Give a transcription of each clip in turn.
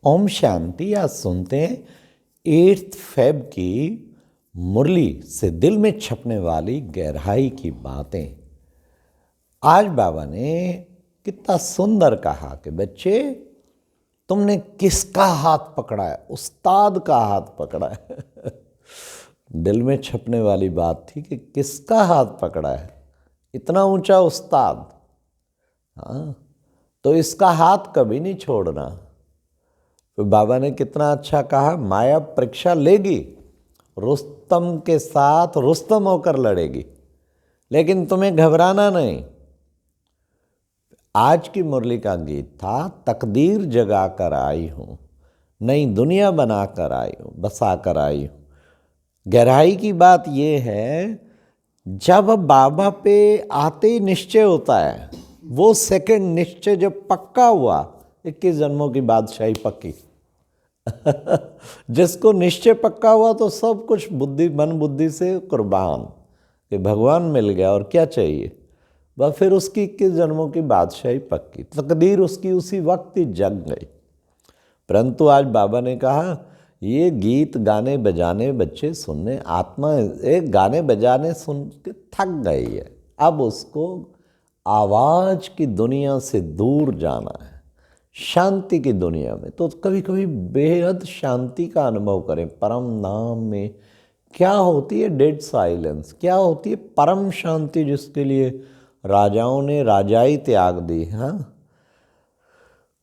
ओम शांति। आज सुनते हैं 8 फेब की मुरली से दिल में छपने वाली गहराई की बातें। आज बाबा ने कितना सुंदर कहा कि बच्चे, तुमने किसका हाथ पकड़ा है? उस्ताद का हाथ पकड़ा है। दिल में छपने वाली बात थी कि किसका हाथ पकड़ा है? इतना ऊंचा उस्ताद। हाँ, तो इसका हाथ कभी नहीं छोड़ना। तो बाबा ने कितना अच्छा कहा, माया परीक्षा लेगी, रुस्तम के साथ रुस्तम होकर लड़ेगी, लेकिन तुम्हें घबराना नहीं। आज की मुरली का गीत था, तकदीर जगा कर आई हूँ, नई दुनिया बना कर आई हूँ, बसा कर आई हूँ। गहराई की बात यह है, जब बाबा पे आते ही निश्चय होता है, वो सेकंड निश्चय जब पक्का हुआ, 21 जन्मों की बादशाही पक्की। जिसको निश्चय पक्का हुआ तो सब कुछ मन बुद्धि से कुर्बान कि भगवान मिल गया और क्या चाहिए, वह फिर उसकी 21 जन्मों की बादशाही पक्की। तकदीर उसकी उसी वक्त ही जग गई। परंतु आज बाबा ने कहा, ये गीत गाने बजाने बच्चे सुनने, आत्मा एक गाने बजाने सुन के थक गई है। अब उसको आवाज़ की दुनिया से दूर जाना है, शांति की दुनिया में। तो कभी कभी बेहद शांति का अनुभव करें। परम नाम में क्या होती है? Dead silence. क्या होती है? परम शांति, जिसके लिए राजाओं ने राजाई त्याग दी। हाँ,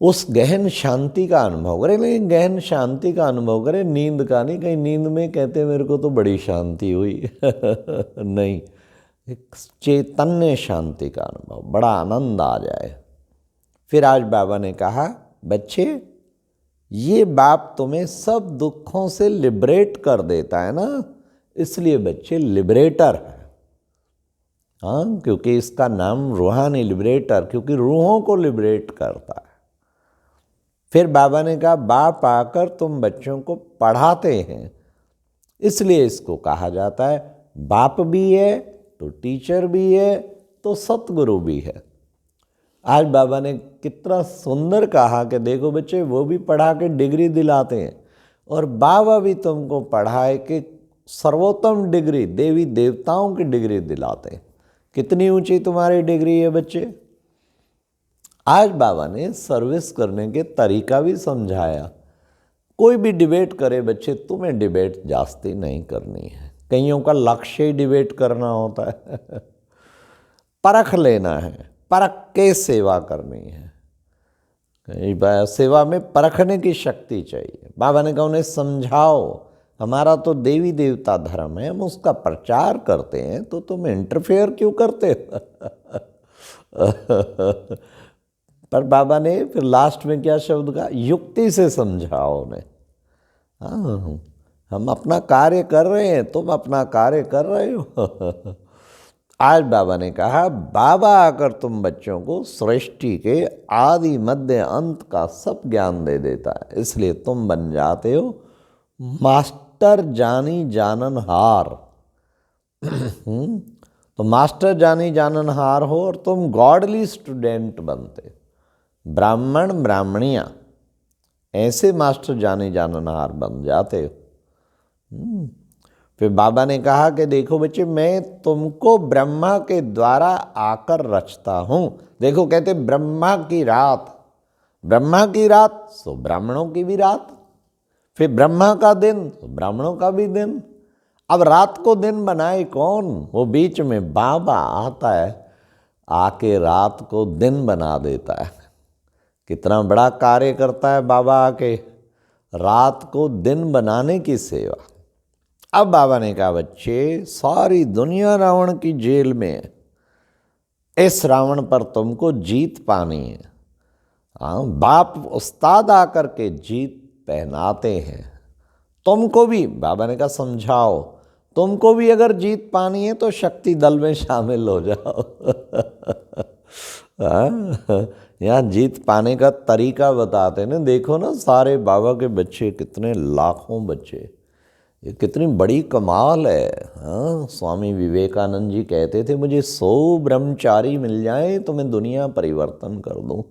उस गहन शांति का अनुभव करें। लेकिन गहन शांति का अनुभव करें, नींद का नहीं। कहीं नींद में कहते मेरे को तो बड़ी शांति हुई। नहीं, एक चैतन्य शांति का अनुभव, बड़ा आनंद आ जाए। फिर आज बाबा ने कहा, बच्चे, ये बाप तुम्हें सब दुखों से लिबरेट कर देता है ना, इसलिए बच्चे लिबरेटर है। हाँ, क्योंकि इसका नाम रूहानी लिबरेटर, क्योंकि रूहों को लिबरेट करता है। फिर बाबा ने कहा, बाप आकर तुम बच्चों को पढ़ाते हैं, इसलिए इसको कहा जाता है बाप भी है तो टीचर भी है तो सतगुरु भी है। आज बाबा ने कितना सुंदर कहा कि देखो बच्चे, वो भी पढ़ा के डिग्री दिलाते हैं और बाबा भी तुमको पढ़ाए कि सर्वोत्तम डिग्री, देवी देवताओं की डिग्री दिलाते हैं। कितनी ऊंची तुम्हारी डिग्री है बच्चे। आज बाबा ने सर्विस करने के तरीका भी समझाया। कोई भी डिबेट करे बच्चे, तुम्हें डिबेट जास्ती नहीं करनी है। कईयों का लक्ष्य ही डिबेट करना होता है। परख लेना है, परख के सेवा करनी है। कई बार सेवा में परखने की शक्ति चाहिए। बाबा ने कहा, उन्हें समझाओ, हमारा तो देवी देवता धर्म है, हम उसका प्रचार करते हैं, तो तुम इंटरफेयर क्यों करते? पर बाबा ने फिर लास्ट में क्या शब्द कहा? युक्ति से समझाओ उन्हें। हाँ, हम अपना कार्य कर रहे हैं, तुम अपना कार्य कर रहे हो। आज बाबा ने कहा, बाबा आकर तुम बच्चों को सृष्टि के आदि मध्य अंत का सब ज्ञान दे देता है, इसलिए तुम बन जाते हो मास्टर जानी जाननहार। तो मास्टर जानी जाननहार हो और तुम गॉडली स्टूडेंट बनते, ब्राह्मण ब्राह्मणियाँ, ऐसे मास्टर जानी जाननहार बन जाते हो। फिर बाबा ने कहा कि देखो बच्चे, मैं तुमको ब्रह्मा के द्वारा आकर रचता हूँ। देखो, कहते ब्रह्मा की रात, ब्रह्मा की रात सो ब्राह्मणों की भी रात, फिर ब्रह्मा का दिन तो ब्राह्मणों का भी दिन। अब रात को दिन बनाए कौन? वो बीच में बाबा आता है, आके रात को दिन बना देता है। कितना बड़ा कार्य करता है बाबा आके, रात को दिन बनाने की सेवा। अब बाबा ने कहा, बच्चे, सारी दुनिया रावण की जेल में है, इस रावण पर तुमको जीत पानी है। हाँ, बाप उस्ताद आकर के जीत पहनाते हैं। तुमको भी बाबा ने कहा समझाओ, तुमको भी अगर जीत पानी है तो शक्ति दल में शामिल हो जाओ। यहाँ जीत पाने का तरीका बताते हैं ना। देखो ना, सारे बाबा के बच्चे, कितने लाखों बच्चे, ये कितनी बड़ी कमाल है। हाँ, स्वामी विवेकानंद जी कहते थे, मुझे 100 ब्रह्मचारी मिल जाए तो मैं दुनिया परिवर्तन कर दूं।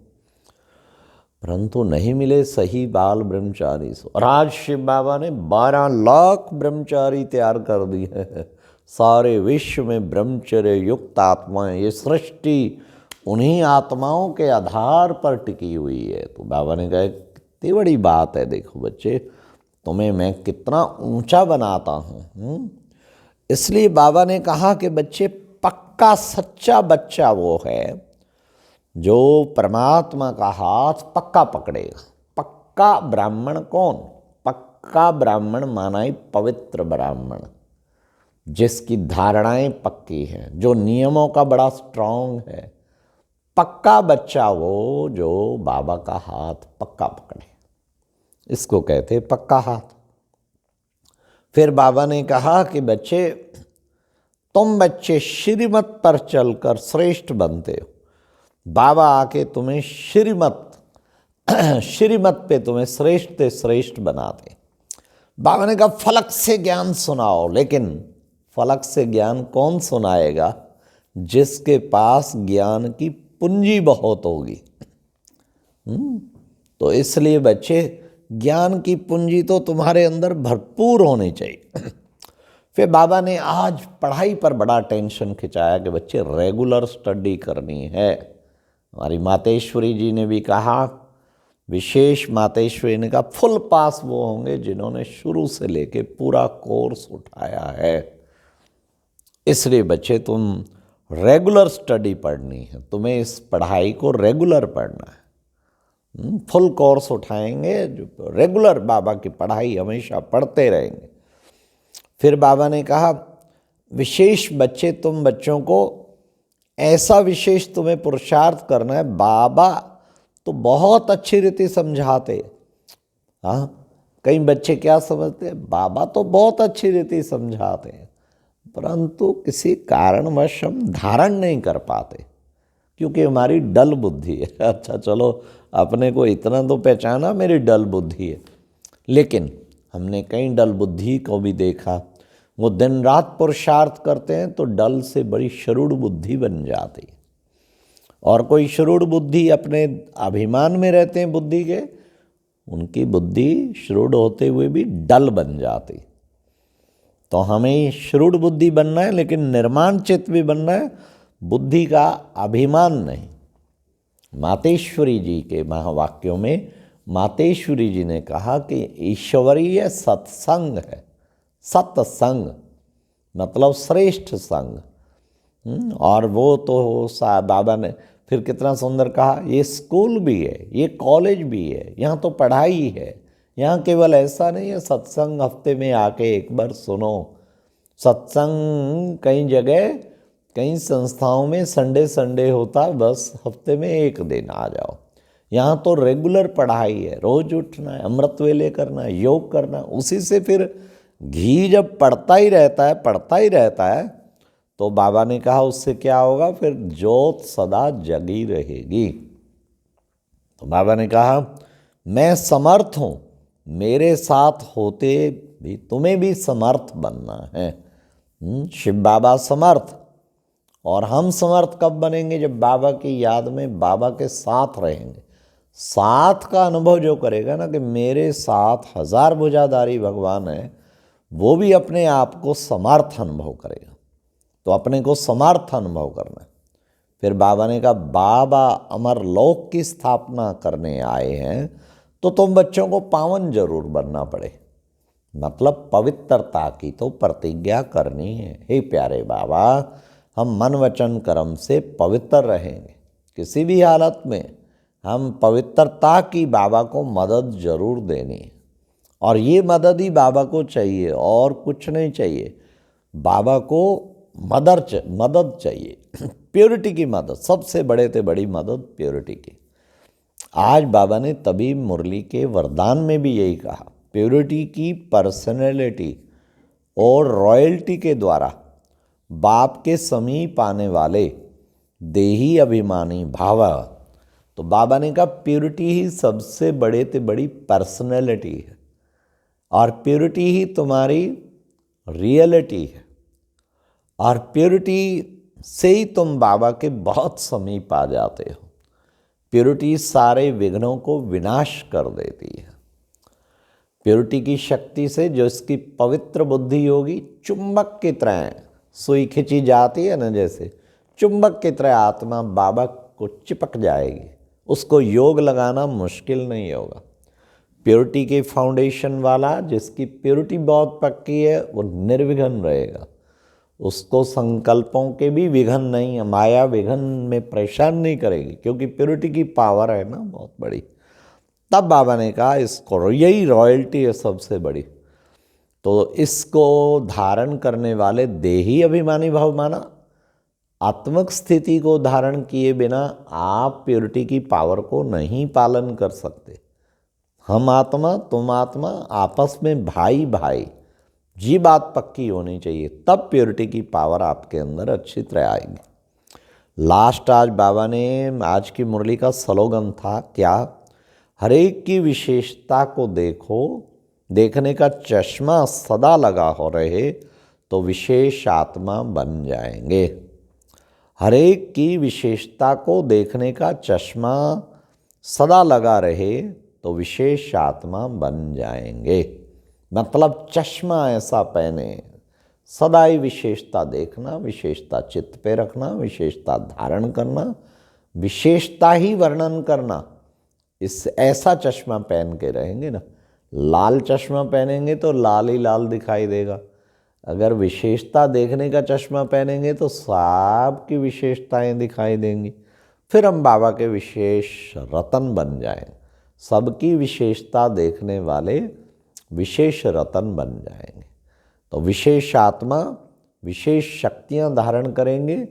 परंतु नहीं मिले सही बाल ब्रह्मचारी सो। और आज शिव बाबा ने 12 लाख ब्रह्मचारी तैयार कर दिए हैं। सारे विश्व में ब्रह्मचर्य युक्त आत्माएं, ये सृष्टि उन्हीं आत्माओं के आधार पर टिकी हुई है। तो बाबा ने कहा कितनी बड़ी बात है, देखो बच्चे तुम्हें मैं कितना ऊंचा बनाता हूँ। इसलिए बाबा ने कहा कि बच्चे पक्का सच्चा बच्चा वो है जो परमात्मा का हाथ पक्का पकड़ेगा। पक्का ब्राह्मण कौन? पक्का ब्राह्मण माना ही पवित्र ब्राह्मण, जिसकी धारणाएं पक्की हैं, जो नियमों का बड़ा स्ट्रांग है। पक्का बच्चा वो जो बाबा का हाथ पक्का पकड़े, इसको कहते पक्का हाथ। फिर बाबा ने कहा कि बच्चे तुम बच्चे श्रीमत पर चलकर श्रेष्ठ बनते हो। बाबा आके तुम्हें श्रीमत पे तुम्हें श्रेष्ठ से श्रेष्ठ बनाते। बाबा ने कहा फलक से ज्ञान सुनाओ, लेकिन फलक से ज्ञान कौन सुनाएगा? जिसके पास ज्ञान की पूंजी बहुत होगी। तो इसलिए बच्चे ज्ञान की पूंजी तो तुम्हारे अंदर भरपूर होनी चाहिए। फिर बाबा ने आज पढ़ाई पर बड़ा टेंशन खिंचाया कि बच्चे रेगुलर स्टडी करनी है। हमारी मातेश्वरी जी ने भी कहा, विशेष मातेश्वरी ने कहा फुल पास वो होंगे जिन्होंने शुरू से लेके पूरा कोर्स उठाया है। इसलिए बच्चे तुम रेगुलर स्टडी पढ़नी है, तुम्हें इस पढ़ाई को रेगुलर पढ़ना है। फुल कोर्स उठाएंगे, जो रेगुलर बाबा की पढ़ाई हमेशा पढ़ते रहेंगे। फिर बाबा ने कहा विशेष बच्चे तुम बच्चों को ऐसा विशेष तुम्हें पुरुषार्थ करना है। बाबा तो बहुत अच्छी रीति समझाते। हाँ, कई बच्चे क्या समझते हैं, बाबा तो बहुत अच्छी रीति समझाते हैं, परंतु किसी कारणवश हम धारण नहीं कर पाते क्योंकि हमारी डल बुद्धि है। अच्छा चलो, अपने को इतना तो पहचाना मेरी डल बुद्धि है, लेकिन हमने कई डल बुद्धि को भी देखा, वो दिन रात पुरुषार्थ करते हैं तो डल से बड़ी शरूढ़ बुद्धि बन जाती है। और कोई शरूढ़ बुद्धि अपने अभिमान में रहते हैं बुद्धि के, उनकी बुद्धि शरूढ़ होते हुए भी डल बन जाती। तो हमें शरूढ़ बुद्धि बनना है, लेकिन निर्माण चित्त भी बनना है, बुद्धि का अभिमान नहीं। मातेश्वरी जी के महावाक्यों में मातेश्वरी जी ने कहा कि ईश्वरीय सत्संग है। सत्संग मतलब श्रेष्ठ संग। और वो तो बाबा ने फिर कितना सुंदर कहा, ये स्कूल भी है, ये कॉलेज भी है, यहाँ तो पढ़ाई है। यहाँ केवल ऐसा नहीं है सत्संग हफ्ते में आके एक बार सुनो। सत्संग कई जगह कई संस्थाओं में संडे होता, बस हफ्ते में एक दिन आ जाओ। यहाँ तो रेगुलर पढ़ाई है, रोज उठना है, अमृत वेले करना है, योग करना है। उसी से फिर घी जब पड़ता ही रहता है तो बाबा ने कहा उससे क्या होगा, फिर ज्योत सदा जगी रहेगी। तो बाबा ने कहा मैं समर्थ हूँ, मेरे साथ होते भी तुम्हें भी समर्थ बनना है। शिव बाबा समर्थ, और हम समर्थ कब बनेंगे? जब बाबा की याद में बाबा के साथ रहेंगे। साथ का अनुभव जो करेगा ना कि मेरे साथ 1000 भुजाधारी भगवान है, वो भी अपने आप को समर्थ अनुभव करेगा। तो अपने को समर्थ अनुभव करना है। फिर बाबा ने कहा बाबा अमर लोक की स्थापना करने आए हैं, तो तुम बच्चों को पावन जरूर बनना पड़े। मतलब पवित्रता की तो प्रतिज्ञा करनी है। हे प्यारे बाबा, हम मन वचन कर्म से पवित्र रहेंगे। किसी भी हालत में हम पवित्रता की बाबा को मदद जरूर देनी है, और ये मदद ही बाबा को चाहिए और कुछ नहीं चाहिए। बाबा को मदद चाहिए, प्योरिटी की मदद, सबसे बड़े से बड़ी मदद प्योरिटी की। आज बाबा ने तभी मुरली के वरदान में भी यही कहा, प्योरिटी की पर्सनैलिटी और रॉयल्टी के द्वारा बाप के समीप आने वाले देही अभिमानी भाव। तो बाबा ने कहा प्योरिटी ही सबसे बड़े से बड़ी पर्सनैलिटी है, और प्योरिटी ही तुम्हारी रियलिटी है, और प्योरिटी से ही तुम बाबा के बहुत समीप आ जाते हो। प्योरिटी सारे विघ्नों को विनाश कर देती है। प्योरिटी की शक्ति से जो इसकी पवित्र बुद्धि होगी, चुंबक की तरह सुई खिंची जाती है ना, जैसे चुंबक की तरह आत्मा बाबा को चिपक जाएगी। उसको योग लगाना मुश्किल नहीं होगा। प्योरिटी के फाउंडेशन वाला, जिसकी प्योरिटी बहुत पक्की है, वो निर्विघ्न रहेगा। उसको संकल्पों के भी विघन नहीं, माया विघन में परेशान नहीं करेगी, क्योंकि प्योरिटी की पावर है ना बहुत बड़ी। तब बाबा ने कहा इसको, यही रॉयल्टी है सबसे बड़ी। तो इसको धारण करने वाले देही अभिमानी भाव माना, आत्मक स्थिति को धारण किए बिना आप प्योरिटी की पावर को नहीं पालन कर सकते। हम आत्मा तुम आत्मा, आपस में भाई भाई, जी बात पक्की होनी चाहिए, तब प्योरिटी की पावर आपके अंदर अच्छी तरह आएगी। लास्ट आज बाबा ने, आज की मुरली का स्लोगन था क्या, हरेक की विशेषता को देखो, देखने का चश्मा सदा लगा हो रहे तो विशेष आत्मा बन जाएंगे। हरेक की विशेषता को देखने का चश्मा सदा लगा रहे तो विशेष आत्मा बन जाएंगे। मतलब चश्मा ऐसा पहने, सदा ही विशेषता देखना, विशेषता चित्त पे रखना, विशेषता धारण करना, विशेषता ही वर्णन करना। इस ऐसा चश्मा पहन के रहेंगे ना। लाल चश्मा पहनेंगे तो लाल ही लाल दिखाई देगा। अगर विशेषता देखने का चश्मा पहनेंगे तो सब की विशेषताएं दिखाई देंगी। फिर हम बाबा के विशेष रतन बन जाएंगे। सबकी विशेषता देखने वाले विशेष रतन बन जाएंगे। तो विशेष आत्मा विशेष शक्तियां धारण करेंगे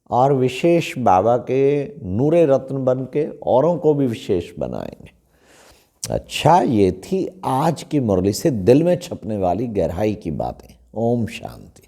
और विशेष बाबा के नूरे रत्न बन के औरों को भी विशेष बनाएंगे। अच्छा, ये थी आज की मुरली से दिल में छपने वाली गहराई की बातें। ओम शांति।